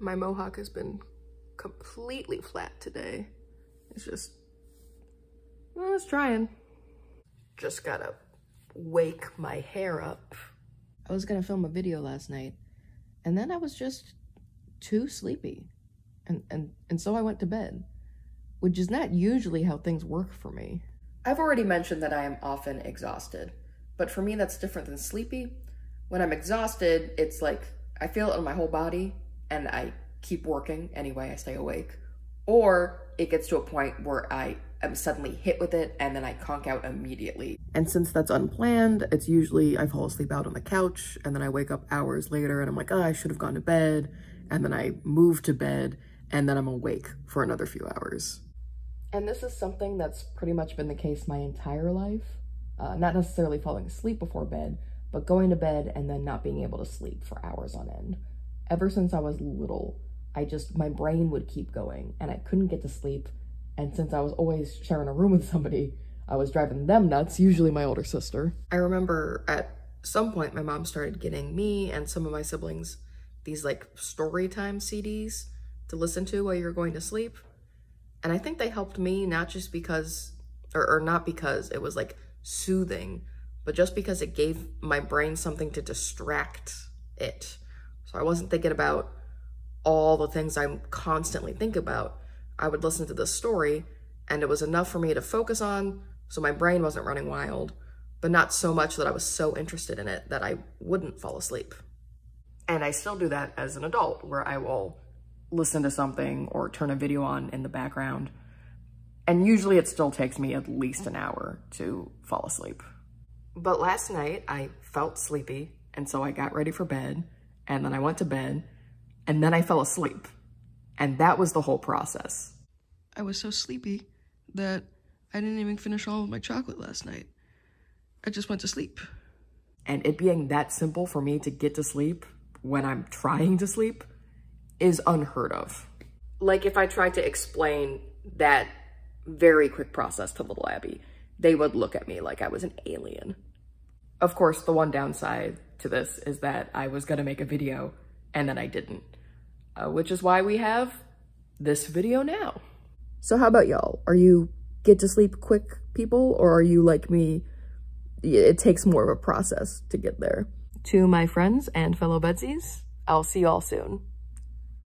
My mohawk has been completely flat today. It's just, well, it's trying. Just gotta wake my hair up. I was gonna film a video last night, and then I was just too sleepy. And so I went to bed, which is not usually how things work for me. I've already mentioned that I am often exhausted, but for me that's different than sleepy. When I'm exhausted, it's like I feel it in my whole body and I keep working anyway, I stay awake. Or it gets to a point where I am suddenly hit with it and then I conk out immediately. And since that's unplanned, it's usually I fall asleep out on the couch and then I wake up hours later and I'm like, oh, I should have gone to bed. And then I move to bed and then I'm awake for another few hours. And this is something that's pretty much been the case my entire life. Not necessarily falling asleep before bed, but going to bed and then not being able to sleep for hours on end. Ever since I was little, my brain would keep going and I couldn't get to sleep. And since I was always sharing a room with somebody, I was driving them nuts, usually my older sister. I remember at some point my mom started getting me and some of my siblings these like story time CDs to listen to while you're going to sleep. And I think they helped me not just because, or not because it was like soothing, but just because it gave my brain something to distract it. So I wasn't thinking about all the things I constantly think about. I would listen to this story and it was enough for me to focus on so my brain wasn't running wild, but not so much that I was so interested in it that I wouldn't fall asleep. And I still do that as an adult, where I will listen to something or turn a video on in the background. And usually it still takes me at least an hour to fall asleep. But last night I felt sleepy, and so I got ready for bed, and then I went to bed, and then I fell asleep. And that was the whole process. I was so sleepy that I didn't even finish all of my chocolate last night. I just went to sleep. And it being that simple for me to get to sleep when I'm trying to sleep is unheard of. Like if I tried to explain that very quick process to little Abby, they would look at me like I was an alien. Of course, the one downside to this is that I was gonna make a video and then I didn't, which is why we have this video now. So how about y'all? Are you get to sleep quick people, or are you like me, it takes more of a process to get there? To my friends and fellow VEDSies, I'll see y'all soon.